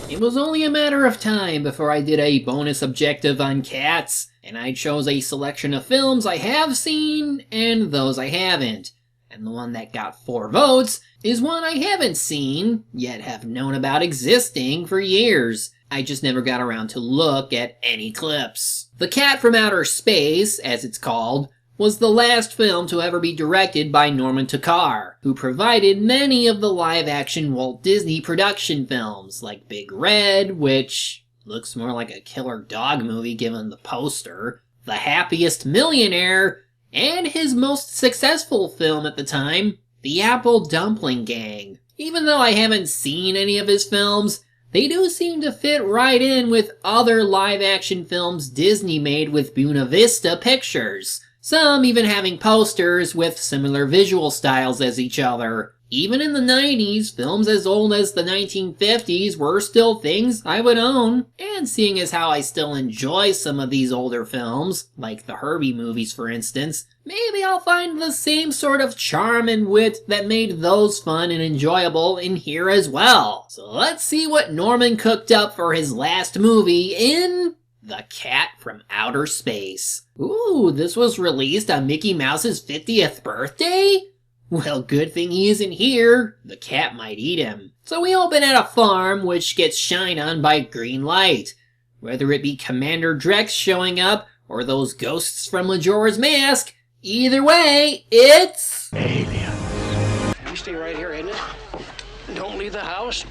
It was only a matter of time before I did a bonus objective on cats, and I chose a selection of films I have seen and those I haven't. And the one that got 4 votes is one I haven't seen, yet have known about existing for years. I just never got around to look at any clips. The Cat from Outer Space, as it's called, was the last film to ever be directed by Norman Takar, who provided many of the live-action Walt Disney production films, like Big Red, which looks more like a killer dog movie given the poster, The Happiest Millionaire, and his most successful film at the time, The Apple Dumpling Gang. Even though I haven't seen any of his films, they do seem to fit right in with other live-action films Disney made with Buena Vista Pictures. Some even having posters with similar visual styles as each other. Even in the 90s, films as old as the 1950s were still things I would own. And seeing as how I still enjoy some of these older films, like the Herbie movies for instance, maybe I'll find the same sort of charm and wit that made those fun and enjoyable in here as well. So let's see what Norman cooked up for his last movie in The Cat from Outer Space. Ooh, this was released on Mickey Mouse's 50th birthday? Well, good thing he isn't here. The cat might eat him. So we open at a farm which gets shined on by green light. Whether it be Commander Drex showing up or those ghosts from Majora's Mask, either way, it's aliens. You stay right here, isn't it? Don't leave the house.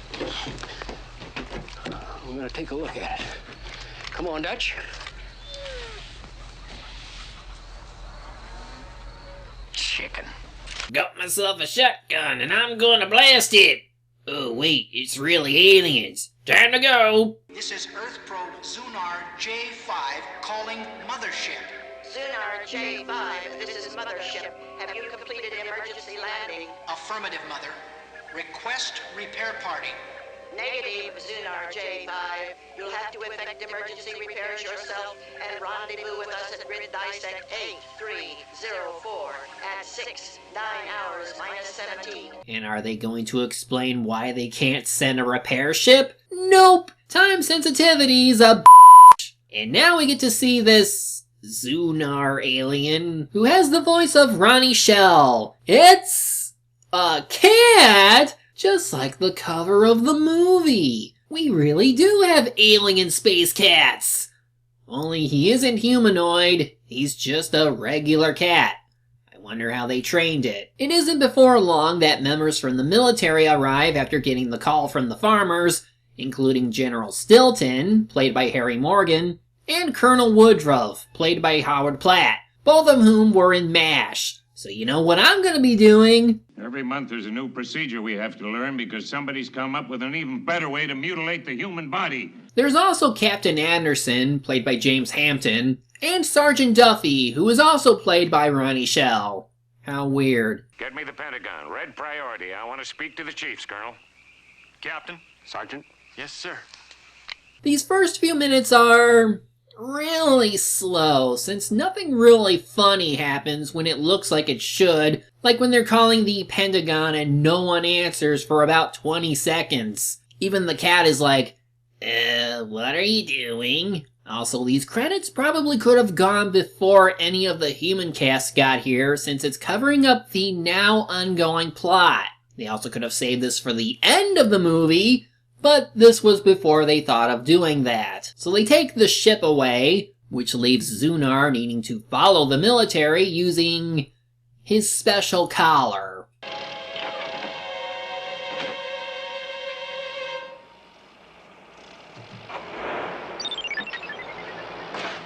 I'm gonna take a look at it. Come on, Dutch. Chicken. Got myself a shotgun and I'm gonna blast it. Oh wait, it's really aliens. Time to go. This is Earth probe Zunar J5 calling Mothership. Zunar J5, this is Mothership. Have you completed emergency landing? Affirmative, Mother. Request repair party. Negative, Zunar J5. You'll have to effect emergency repairs yourself and rendezvous with us at grid dissect 8304 at 6, 9 hours minus 17. And are they going to explain why they can't send a repair ship? Nope! Time sensitivity's a bitch. And now we get to see this Zunar alien who has the voice of Ronnie Shell. It's a cat! Just like the cover of the movie. We really do have alien space cats. Only he isn't humanoid, he's just a regular cat. I wonder how they trained it. It isn't before long that members from the military arrive after getting the call from the farmers, including General Stilton, played by Harry Morgan, and Colonel Woodruff, played by Howard Platt, both of whom were in MASH. So you know what I'm gonna be doing? Every month there's a new procedure we have to learn because somebody's come up with an even better way to mutilate the human body. There's also Captain Anderson, played by James Hampton, and Sergeant Duffy, who is also played by Ronnie Shell. How weird. Get me the Pentagon. Red priority. I want to speak to the chiefs, Colonel. Captain? Sergeant? Yes, sir. These first few minutes are really slow, since nothing really funny happens when it looks like it should, like when they're calling the Pentagon and no one answers for about 20 seconds. Even the cat is like, what are you doing? Also, these credits probably could have gone before any of the human cast got here, since it's covering up the now ongoing plot. They also could have saved this for the end of the movie, but this was before they thought of doing that. So they take the ship away, which leaves Zunar needing to follow the military using his special collar.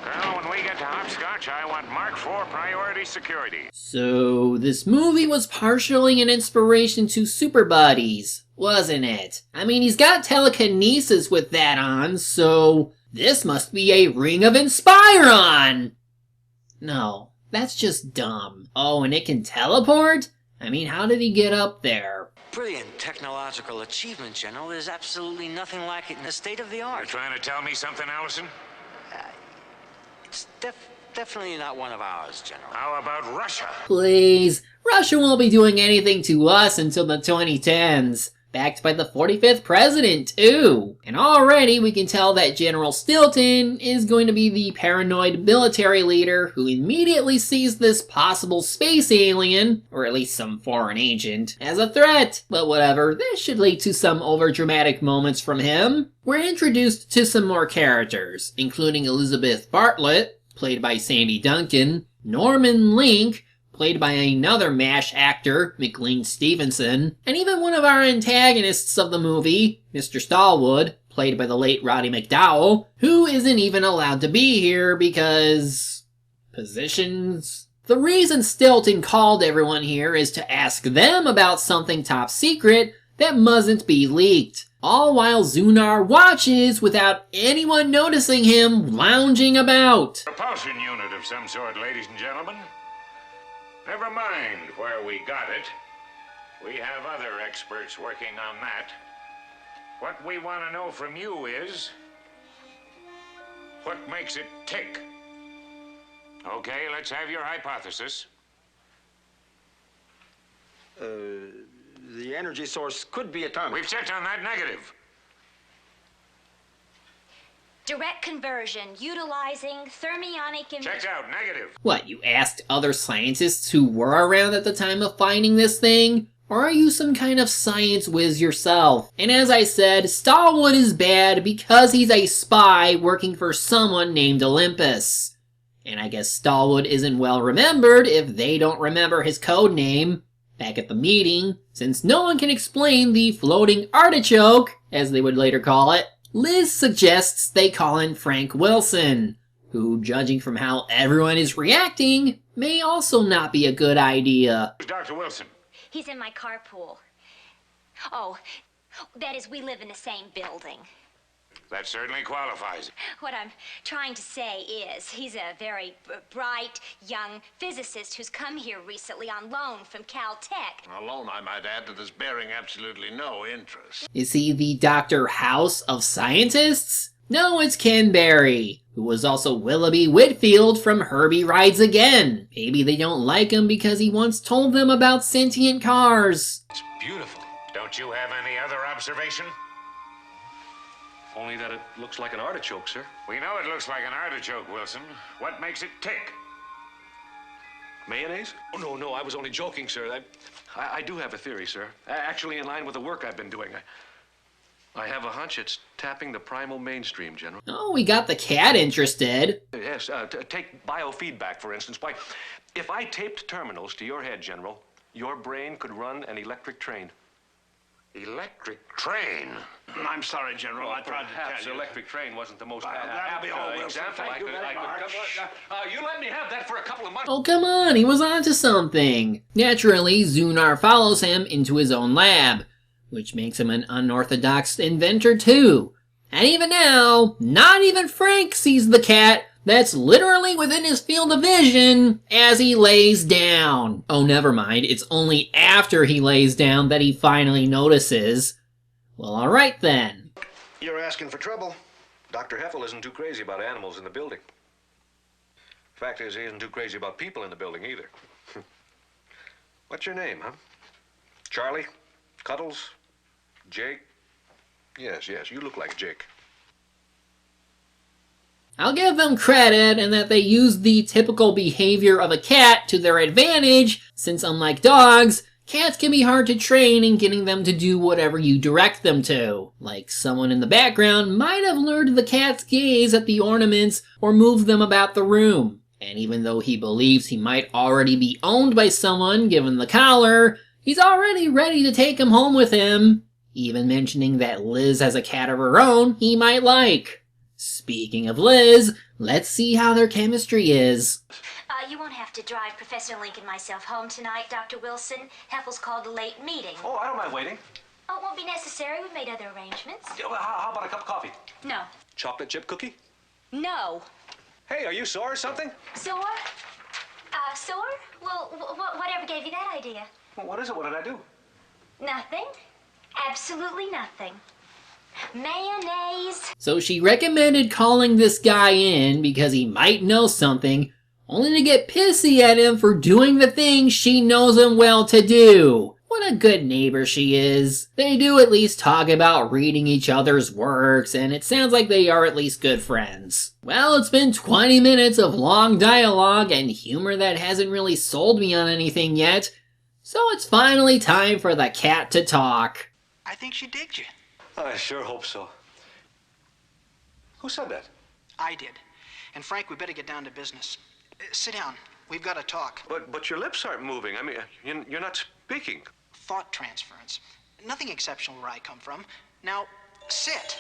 Colonel, when we get to Hopscotch, I want Mark IV priority security. So this movie was partially an inspiration to Super Buddies, wasn't it? I mean, he's got telekinesis with that on, so this must be a Ring of Inspiron! No, that's just dumb. Oh, and it can teleport? I mean, how did he get up there? Brilliant technological achievement, General. There's absolutely nothing like it in the state of the You're art. trying to tell me something, Allison? It's definitely not one of ours, General. How about Russia? Please, Russia won't be doing anything to us until the 2010s. backed by the 45th president, too. And already we can tell that General Stilton is going to be the paranoid military leader who immediately sees this possible space alien, or at least some foreign agent, as a threat. But whatever, this should lead to some overdramatic moments from him. We're introduced to some more characters, including Elizabeth Bartlett, played by Sandy Duncan, Norman Link, played by another MASH actor, McLean Stevenson, and even one of our antagonists of the movie, Mr. Stallwood, played by the late Roddy McDowall, who isn't even allowed to be here because... positions? The reason Stilton called everyone here is to ask them about something top secret that mustn't be leaked, all while Zunar watches without anyone noticing him lounging about. Propulsion unit of some sort, ladies and gentlemen. Never mind where we got it. We have other experts working on that. What we want to know from you is, what makes it tick? Okay, let's have your hypothesis. The energy source could be atomic. We've checked on that. Negative. Direct conversion, utilizing thermionic... Checked out. Negative. What, you asked other scientists who were around at the time of finding this thing? Or are you some kind of science whiz yourself? And as I said, Stallwood is bad because he's a spy working for someone named Olympus. And I guess Stallwood isn't well remembered if they don't remember his code name. Back at the meeting, since no one can explain the floating artichoke, as they would later call it, Liz suggests they call in Frank Wilson, who, judging from how everyone is reacting, may also not be a good idea. Who's Dr. Wilson? He's in my carpool. Oh, that is, we live in the same building. That certainly qualifies. What I'm trying to say is, he's a very bright, young physicist who's come here recently on loan from Caltech. A loan, I might add, that is bearing absolutely no interest. Is he the Dr. House of scientists? No, it's Ken Barry, who was also Willoughby Whitfield from Herbie Rides Again. Maybe they don't like him because he once told them about sentient cars. It's beautiful. Don't you have any other observation? Only that it looks like an artichoke, sir. We know it looks like an artichoke, Wilson. What makes it tick? Mayonnaise? Oh, no, I was only joking, sir. I do have a theory, sir. Actually, in line with the work I've been doing. I have a hunch it's tapping the primal mainstream, General. Oh, we got the cat interested. Yes, take biofeedback, for instance. Why, if I taped terminals to your head, General, your brain could run an electric train. Electric train? I'm sorry, General. I tried to Perhaps tell you. electric train wasn't the most That'll be all, Wilson. example Thank you very much. You let me have that for a couple of months. Oh, come on, he was onto something. Naturally, Zunar follows him into his own lab, which makes him an unorthodox inventor too. And even now, not even Frank sees the cat that's literally within his field of vision as he lays down. Oh, never mind, it's only after he lays down that he finally notices. Well, alright then. You're asking for trouble. Dr. Heffel isn't too crazy about animals in the building. Fact is, he isn't too crazy about people in the building either. What's your name, huh? Charlie? Cuddles? Jake? Yes, you look like Jake. I'll give them credit in that they use the typical behavior of a cat to their advantage, since unlike dogs, cats can be hard to train in getting them to do whatever you direct them to. Like someone in the background might have lured the cat's gaze at the ornaments or moved them about the room. And even though he believes he might already be owned by someone given the collar, he's already ready to take him home with him, even mentioning that Liz has a cat of her own he might like. Speaking of Liz, let's see how their chemistry is. You won't have to drive Professor Link and myself home tonight, Dr. Wilson. Heffel's called a late meeting. Oh, I don't mind waiting. Oh, it won't be necessary. We've made other arrangements. Yeah, well, how about a cup of coffee? No. Chocolate chip cookie? No. Hey, are you sore or something? Sore? Sore? Well, whatever gave you that idea? Well, what is it? What did I do? Nothing. Absolutely nothing. Mayonnaise. So she recommended calling this guy in because he might know something, only to get pissy at him for doing the thing she knows him well to do, What a good neighbor she is. They do at least talk about reading each other's works, and it sounds like they are at least good friends. Well, it's been 20 minutes of long dialogue and humor that hasn't really sold me on anything yet, so it's finally time for the cat to talk. I think she digged you. I sure hope so. Who said that? I did. And Frank, we better get down to business. Sit down. We've got to talk. But your lips aren't moving. I mean, you're not speaking. Thought transference. Nothing exceptional where I come from. Now, sit.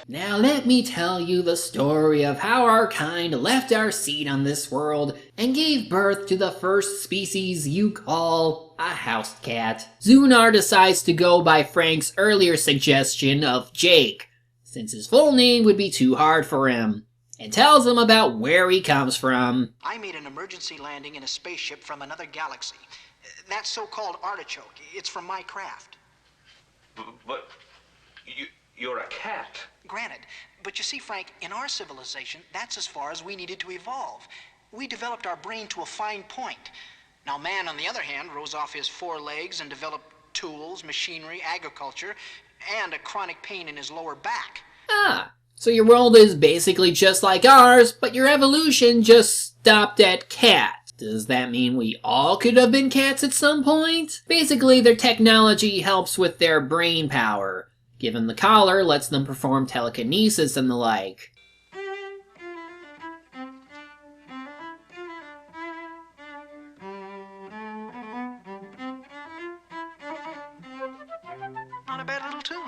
Now let me tell you the story of how our kind left our seed on this world and gave birth to the first species you call a house cat. Zunar decides to go by Frank's earlier suggestion of Jake, since his full name would be too hard for him, and tells him about where he comes from. I made an emergency landing in a spaceship from another galaxy. That so-called artichoke. It's from my craft. But you're a cat. Granted. But you see, Frank, in our civilization, that's as far as we needed to evolve. We developed our brain to a fine point. Now, man, on the other hand, rose off his 4 legs and developed tools, machinery, agriculture, and a chronic pain in his lower back. Ah, so your world is basically just like ours, but your evolution just stopped at cat. Does that mean we all could have been cats at some point? Basically, their technology helps with their brain power. Given the collar, lets them perform telekinesis and the like. Not a bad little tune.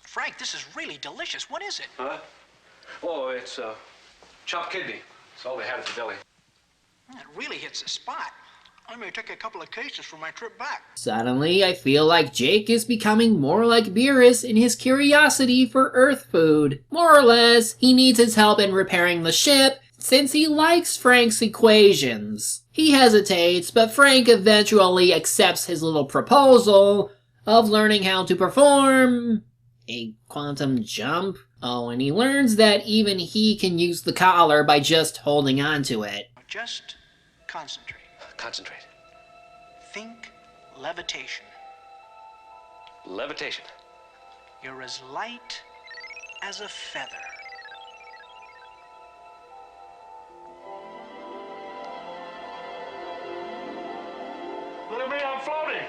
Frank, this is really delicious. What is it? Huh? Oh, it's chopped kidney. It's all they had at the deli. It really hits the spot. I may take a couple of cases for my trip back. Suddenly, I feel like Jake is becoming more like Beerus in his curiosity for Earth food. More or less, he needs his help in repairing the ship, since he likes Frank's equations. He hesitates, but Frank eventually accepts his little proposal of learning how to perform a quantum jump. Oh, and he learns that even he can use the collar by just holding on to it. Just concentrate. Concentrate. Think levitation. Levitation. You're as light as a feather. Look at me, I'm floating.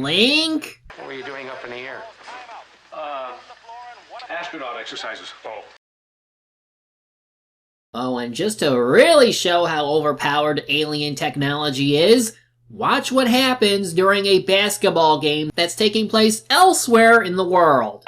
Link? What were you doing up in the air? Astronaut exercises. Oh. Oh, and just to really show how overpowered alien technology is, watch what happens during a basketball game that's taking place elsewhere in the world.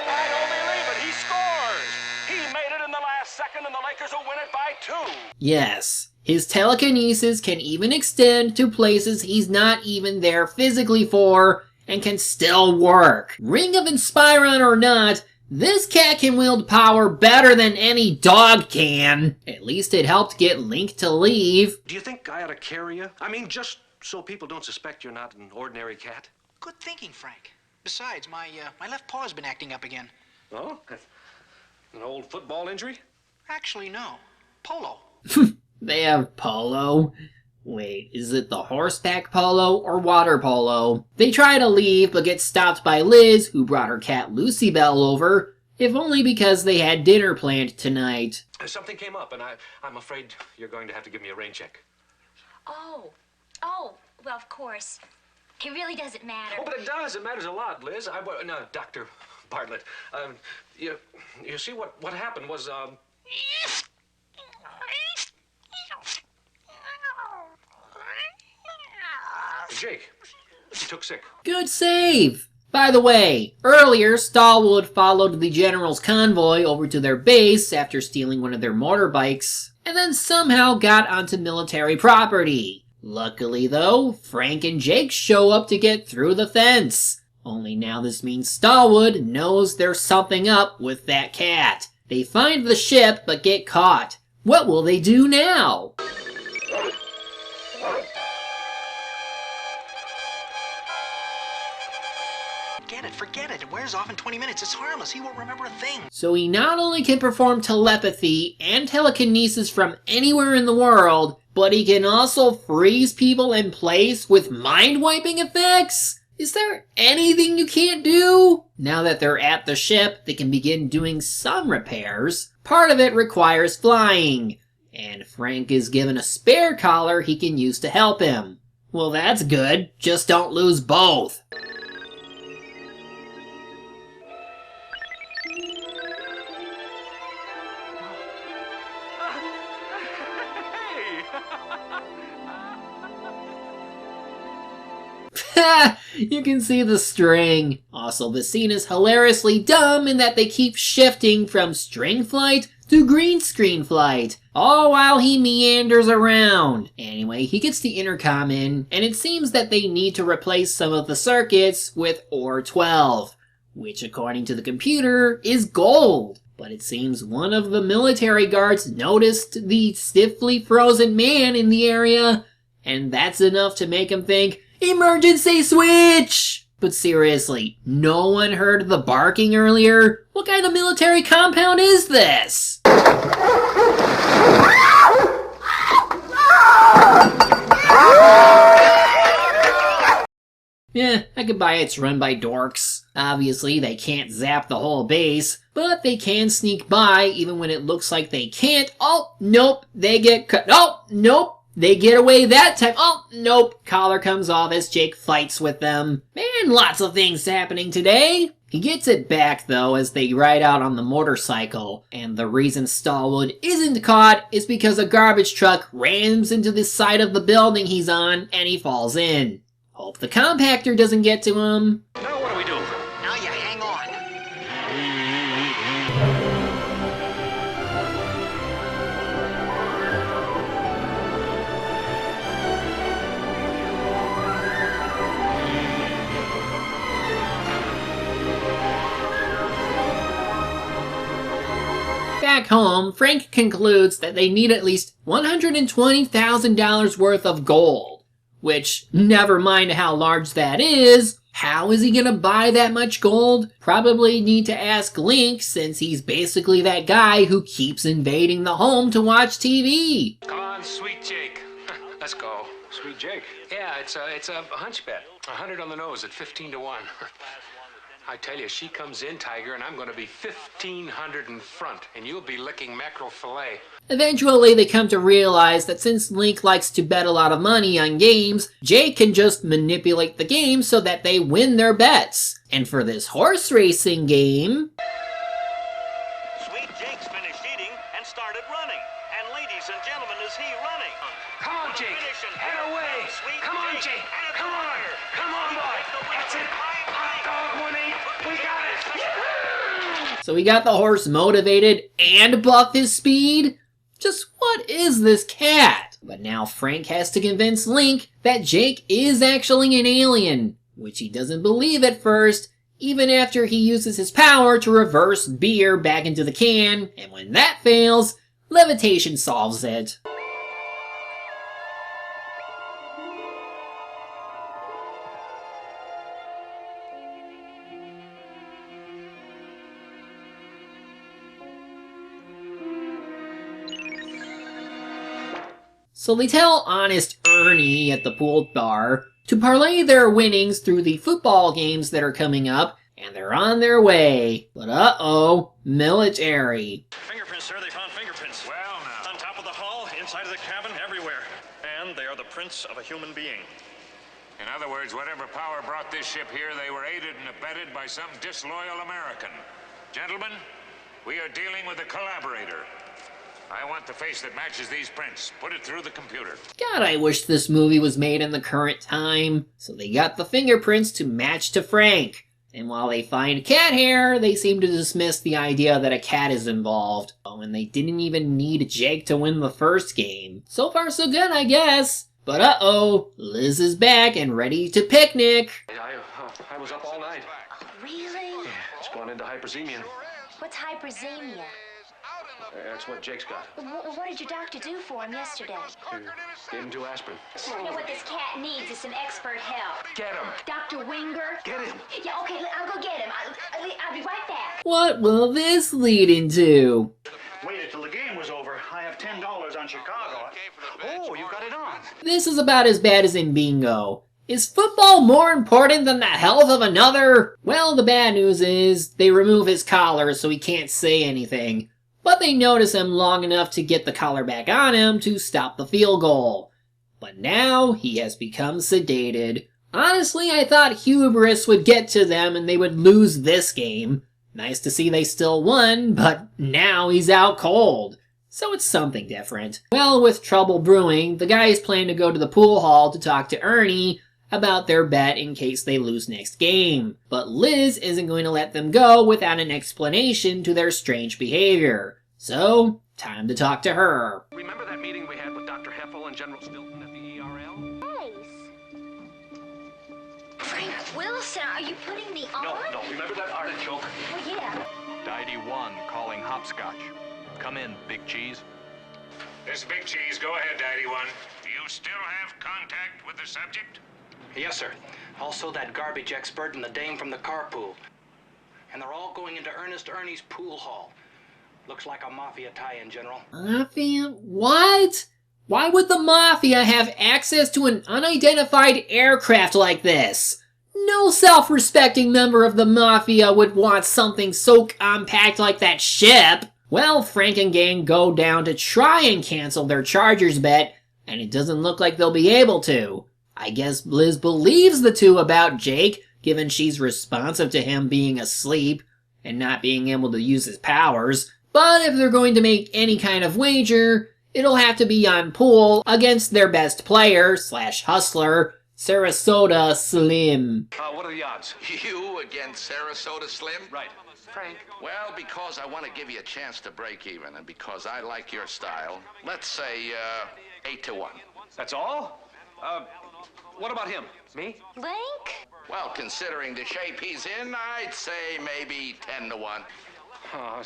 I don't believe it. He scores. He made it in the last second, and the Lakers will win it by 2. Yes, his telekinesis can even extend to places he's not even there physically for, and can still work. Ring of Inspiron or not, this cat can wield power better than any dog can. At least it helped get Link to leave. Do you think I ought to carry you? I mean, just so people don't suspect you're not an ordinary cat. Good thinking, Frank. Besides, my left paw's been acting up again. Oh? An old football injury? Actually, no. Polo. They have polo. Wait, is it the horseback polo or water polo? They try to leave but get stopped by Liz, who brought her cat Lucy Bell over, if only because they had dinner planned tonight. Something came up, and I'm afraid you're going to have to give me a rain check. Oh, well, of course. It really doesn't matter. Oh, but it does. It matters a lot, Liz. No, Dr. Bartlett. You see, what happened was, Jake, he took sick. Good save! By the way, earlier Stallwood followed the General's convoy over to their base after stealing one of their motorbikes, and then somehow got onto military property. Luckily though, Frank and Jake show up to get through the fence. Only now this means Stallwood knows there's something up with that cat. They find the ship but get caught. What will they do now? Forget it. Where wears off in 20 minutes. It's harmless. He won't remember a thing. So he not only can perform telepathy and telekinesis from anywhere in the world, but he can also freeze people in place with mind-wiping effects? Is there anything you can't do? Now that they're at the ship, they can begin doing some repairs. Part of it requires flying, and Frank is given a spare collar he can use to help him. Well, that's good. Just don't lose both. You can see the string. Also, the scene is hilariously dumb in that they keep shifting from string flight to green screen flight, all while he meanders around. Anyway, he gets the intercom in, and it seems that they need to replace some of the circuits with ore 12, which according to the computer is gold. But it seems one of the military guards noticed the stiffly frozen man in the area, and that's enough to make him think, emergency switch! But seriously, no one heard the barking earlier? What kind of military compound is this? Yeah, I could buy it's run by dorks. Obviously, they can't zap the whole base, but they can sneak by even when it looks like they can't. Oh, nope, they get cut. Oh, nope. They get away that time. Oh, nope. Collar comes off as Jake fights with them. Man, lots of things happening today. He gets it back, though, as they ride out on the motorcycle. And the reason Stallwood isn't caught is because a garbage truck rams into the side of the building he's on, and he falls in. Hope the compactor doesn't get to him. Now what do we do? Now you hang on. Back home, Frank concludes that they need at least $120,000 worth of gold. Which, never mind how large that is, how is he gonna buy that much gold? Probably need to ask Link, since he's basically that guy who keeps invading the home to watch TV. Come on, sweet Jake. Let's go. Sweet Jake. Yeah, it's a hunch bet. 100 on the nose at 15 to 1. I tell you, she comes in, Tiger, and I'm going to be 1,500 in front, and you'll be licking mackerel fillet. Eventually, they come to realize that since Link likes to bet a lot of money on games, Jake can just manipulate the game so that they win their bets. And for this horse racing game... Sweet Jake's finished eating and started running. And ladies and gentlemen, is he running? Come on, Jake. Head away. Come on, Jake. Come on. Come on, boy. That's it. Hot dog 1-8. We got it. So we got the horse motivated and buff his speed? Just what is this cat? But now Frank has to convince Link that Jake is actually an alien, which he doesn't believe at first, even after he uses his power to reverse beer back into the can, and when that fails, levitation solves it. So they tell honest Ernie at the pool bar to parlay their winnings through the football games that are coming up, and they're on their way. But uh-oh, military. Fingerprints, sir. They found fingerprints. Well, now. On top of the hull, inside of the cabin, everywhere. And they are the prints of a human being. In other words, whatever power brought this ship here, they were aided and abetted by some disloyal American. Gentlemen, we are dealing with a collaborator. I want the face that matches these prints. Put it through the computer. God, I wish this movie was made in the current time. So they got the fingerprints to match to Frank. And while they find cat hair, they seem to dismiss the idea that a cat is involved. Oh, and they didn't even need Jake to win the first game. So far so good, I guess. But uh-oh, Liz is back and ready to picnic. I was up all night. Really? Yeah, it's gone into hyperzemia. What's hyperzemia? That's what Jake's got. What did your doctor do for him yesterday? Gave him 2 aspirin. You know what this cat needs is some expert help. Get him. Dr. Winger? Get him. Yeah, okay, I'll go get him. I'll be right back. What will this lead into? Waited till the game was over. I have $10 on Chicago. Oh, you got it on. This is about as bad as in bingo. Is football more important than the health of another? Well, the bad news is they remove his collar so he can't say anything. But they notice him long enough to get the collar back on him to stop the field goal. But now he has become sedated. Honestly, I thought hubris would get to them and they would lose this game. Nice to see they still won, but now he's out cold. So it's something different. Well, with trouble brewing, the guys plan to go to the pool hall to talk to Ernie about their bet in case they lose next game. But Liz isn't going to let them go without an explanation to their strange behavior. So, time to talk to her. Remember that meeting we had with Dr. Heffel and General Stilton at the ERL? Nice. Frank Wilson, are you putting me on? No. Remember that artichoke? Well, yeah. Diety 1 calling hopscotch. Come in, Big Cheese. This is Big Cheese. Go ahead, Daddy 1. Do you still have contact with the subject? Yes, sir. Also that garbage expert and the dame from the carpool. And they're all going into Ernest Ernie's pool hall. Looks like a mafia tie-in, General. Mafia? What? Why would the Mafia have access to an unidentified aircraft like this? No self-respecting member of the Mafia would want something so compact like that ship. Well, Frank and gang go down to try and cancel their Chargers bet, and it doesn't look like they'll be able to. I guess Liz believes the two about Jake, given she's responsive to him being asleep and not being able to use his powers. But if they're going to make any kind of wager, it'll have to be on pool against their best player / hustler, Sarasota Slim. What are the odds? You against Sarasota Slim? Right. Frank? Well, because I want to give you a chance to break even, and because I like your style, let's say 8 to 1. That's all? What about him? Me? Link? Well, considering the shape he's in, I'd say maybe 10 to 1. Oh,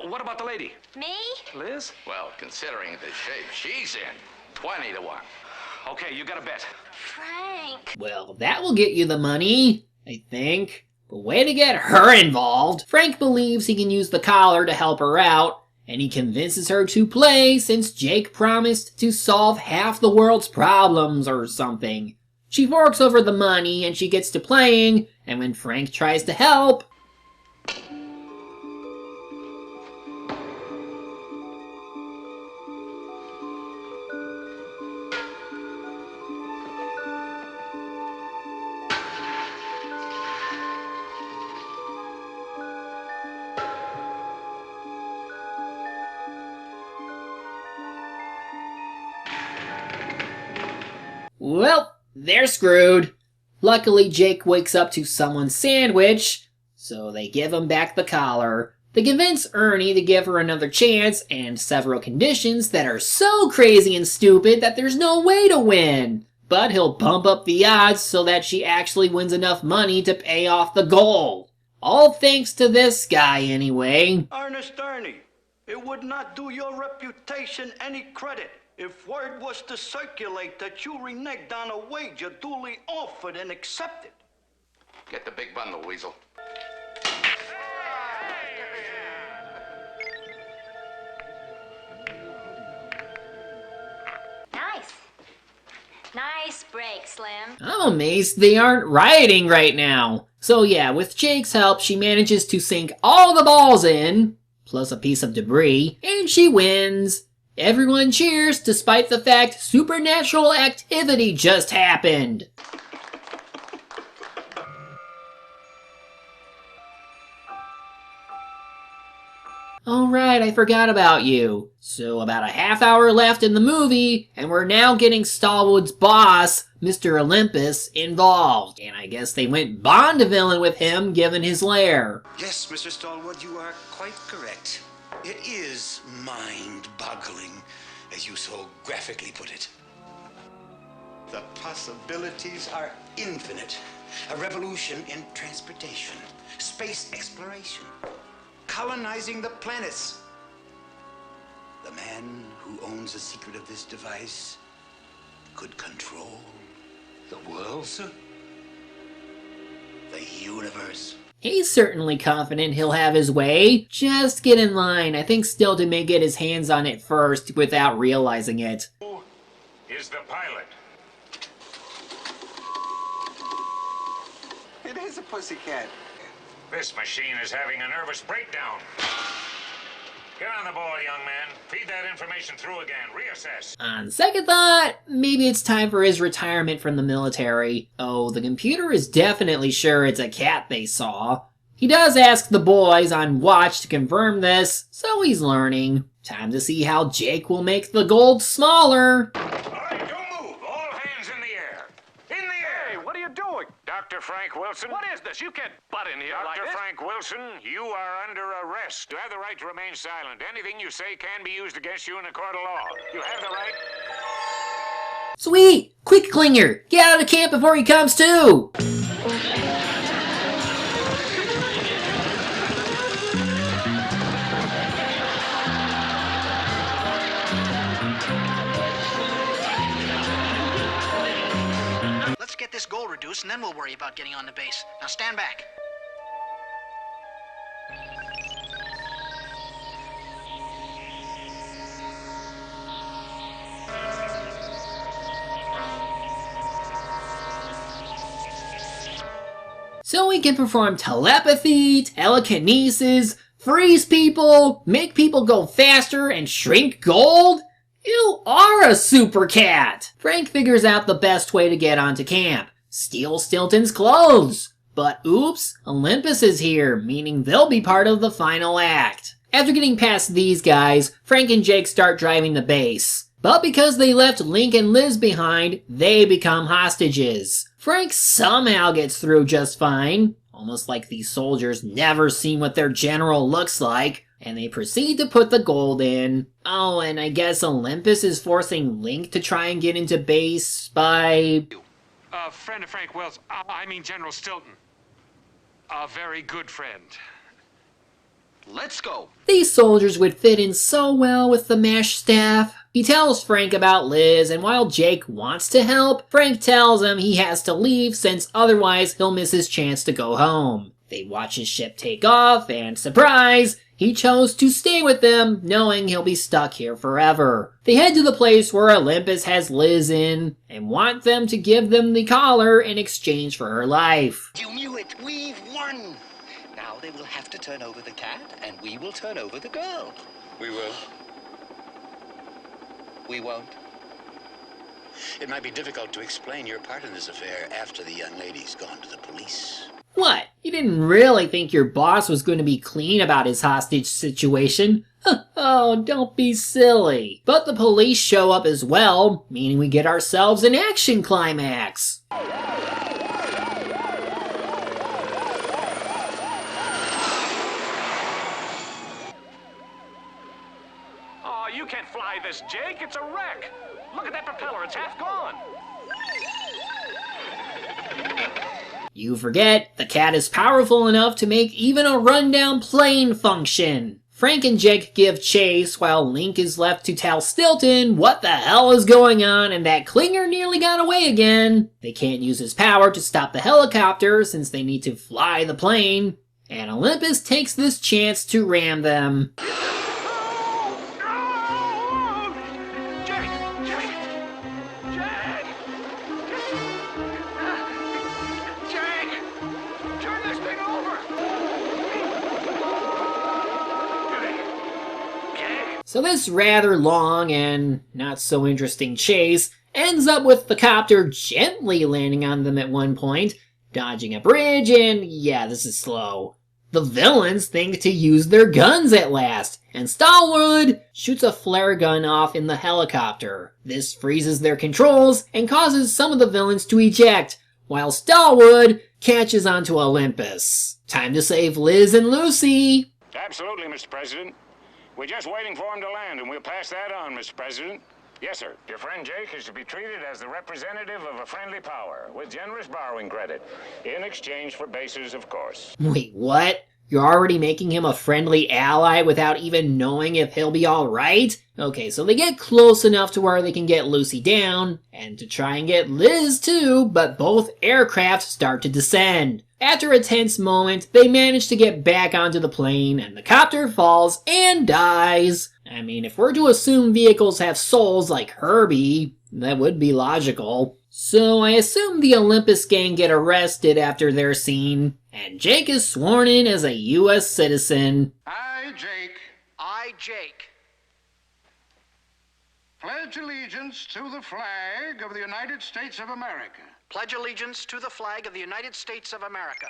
what about the lady? Me? Liz? Well, considering the shape she's in, 20 to 1. Okay, you got a bet. Frank. Well, that will get you the money, I think. But way to get her involved. Frank believes he can use the collar to help her out, and he convinces her to play since Jake promised to solve half the world's problems or something. She forks over the money and she gets to playing, and when Frank tries to help... Well, they're screwed. Luckily, Jake wakes up to someone's sandwich, so they give him back the collar. They convince Ernie to give her another chance and several conditions that are so crazy and stupid that there's no way to win. But he'll bump up the odds so that she actually wins enough money to pay off the goal. All thanks to this guy, anyway. Ernest Ernie, it would not do your reputation any credit if word was to circulate that you reneged on a wager duly offered and accepted. Get the big bundle, Weasel. Nice. Nice break, Slim. I'm amazed they aren't rioting right now. So yeah, with Jake's help, she manages to sink all the balls in, plus a piece of debris, and she wins. Everyone cheers despite the fact supernatural activity just happened. Alright, I forgot about you. So about a half hour left in the movie, and we're now getting Stallwood's boss, Mr. Olympus, involved. And I guess they went Bond-villain with him, given his lair. Yes, Mr. Stallwood, you are quite correct. It is mind-boggling, as you so graphically put it. The possibilities are infinite. A revolution in transportation, space exploration, colonizing the planets, The man who owns the secret of this device could control the world, sir. The universe. He's certainly confident he'll have his way. Just get in line. I think Stilton may get his hands on it first without realizing it. Who is the pilot? It is a pussycat. This machine is having a nervous breakdown. Get on the ball, young man. Feed that information through again. Reassess. On second thought, maybe it's time for his retirement from the military. Oh, the computer is definitely sure it's a cat they saw. He does ask the boys on watch to confirm this, so he's learning. Time to see how Jake will make the gold smaller. All right, don't move. All hands in the air. In the air. Hey, what are you doing? Dr. Frank Wilson. What is this? You can't butt in here like Dr. this. Frank Wilson, you are under arrest. You have the right to remain silent. Anything you say can be used against you in a court of law. You have the right. Sweet! Quick, Klinger! Get out of the camp before he comes to! Let's get this goal reduced, and then we'll worry about getting on the base. Now stand back. So he can perform telepathy, telekinesis, freeze people, make people go faster, and shrink gold? You are a super cat! Frank figures out the best way to get onto camp. Steal Stilton's clothes. But oops, Olympus is here, meaning they'll be part of the final act. After getting past these guys, Frank and Jake start driving the base. But because they left Link and Liz behind, they become hostages. Frank somehow gets through just fine, almost like these soldiers never seen what their general looks like, and they proceed to put the gold in. Oh, and I guess Olympus is forcing Link to try and get into base by... Friend of Frank Wells, I mean General Stilton. A very good friend. Let's go. These soldiers would fit in so well with the MASH staff. He tells Frank about Liz, and while Jake wants to help, Frank tells him he has to leave since otherwise he'll miss his chance to go home. They watch his ship take off, and surprise, he chose to stay with them, knowing he'll be stuck here forever. They head to the place where Olympus has Liz in, and want them to give them the collar in exchange for her life. You knew it. We've won. Now they will have to turn over the cat, and we will turn over the girl. We will. We won't. It might be difficult to explain your part in this affair after the young lady's gone to the police. What? You didn't really think your boss was going to be clean about his hostage situation? Oh, don't be silly. But the police show up as well, meaning we get ourselves an action climax. Oh, you can't fly this, Jake. It's a wreck. Look at that propeller. It's half gone. You forget, the cat is powerful enough to make even a rundown plane function. Frank and Jake give chase while Link is left to tell Stilton what the hell is going on and that Klinger nearly got away again. They can't use his power to stop the helicopter since they need to fly the plane. And Olympus takes this chance to ram them. So this rather long and not so interesting chase ends up with the copter gently landing on them at one point, dodging a bridge, and yeah, this is slow. The villains think to use their guns at last, and Stallwood shoots a flare gun off in the helicopter. This freezes their controls and causes some of the villains to eject, while Stallwood catches onto Olympus. Time to save Liz and Lucy. Absolutely, Mr. President. We're just waiting for him to land, and we'll pass that on, Mr. President. Yes, sir. Your friend Jake is to be treated as the representative of a friendly power, with generous borrowing credit, in exchange for bases, of course. Wait, what? You're already making him a friendly ally without even knowing if he'll be alright? Okay, so they get close enough to where they can get Lucy down, and to try and get Liz too, but both aircraft start to descend. After a tense moment, they manage to get back onto the plane, and the copter falls and dies. I mean, if we're to assume vehicles have souls like Herbie, that would be logical. So I assume the Olympus gang get arrested after their scene, and Jake is sworn in as a U.S. citizen. I, Jake, I, Jake, pledge allegiance to the flag of the United States of America pledge allegiance to the flag of the United States of America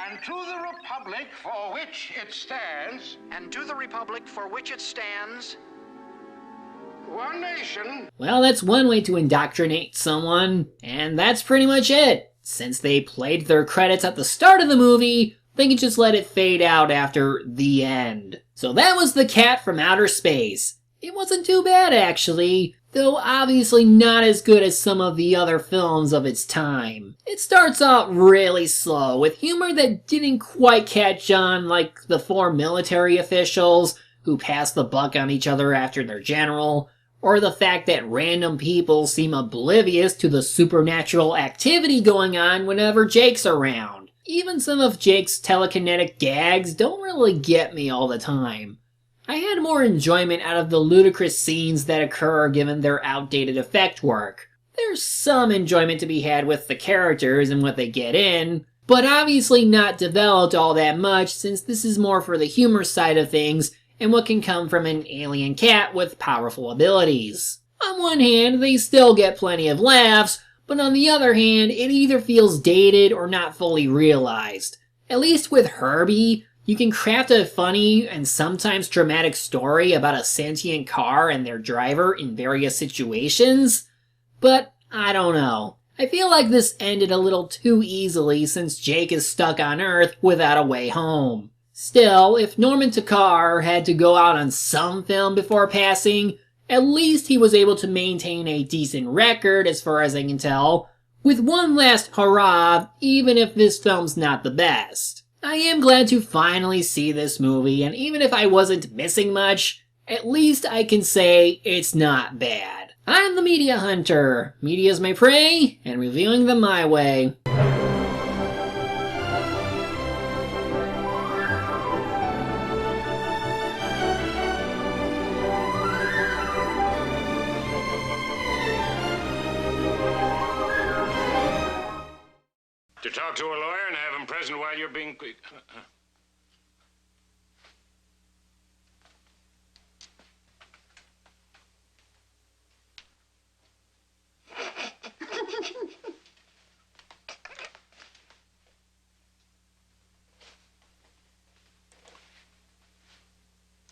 and to the republic for which it stands, and to the republic for which it stands, one nation. Well, that's one way to indoctrinate someone, and that's pretty much it. Since they played their credits at the start of the movie, they can just let it fade out after the end. So that was The Cat from Outer Space. It wasn't too bad actually, though obviously not as good as some of the other films of its time. It starts out really slow, with humor that didn't quite catch on, like the 4 military officials who pass the buck on each other after their general, or the fact that random people seem oblivious to the supernatural activity going on whenever Jake's around. Even some of Jake's telekinetic gags don't really get me all the time. I had more enjoyment out of the ludicrous scenes that occur given their outdated effect work. There's some enjoyment to be had with the characters and what they get in, but obviously not developed all that much since this is more for the humor side of things and what can come from an alien cat with powerful abilities. On one hand, they still get plenty of laughs, but on the other hand, it either feels dated or not fully realized. At least with Herbie, you can craft a funny and sometimes dramatic story about a sentient car and their driver in various situations, but I don't know. I feel like this ended a little too easily since Jake is stuck on Earth without a way home. Still, if Norman Takar had to go out on some film before passing, at least he was able to maintain a decent record as far as I can tell, with one last hurrah, even if this film's not the best. I am glad to finally see this movie, and even if I wasn't missing much, at least I can say it's not bad. I'm the Media Hunter. Media's my prey, and reviewing them my way. To talk to a lawyer and have him present while you're being...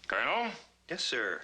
Colonel? Yes, sir.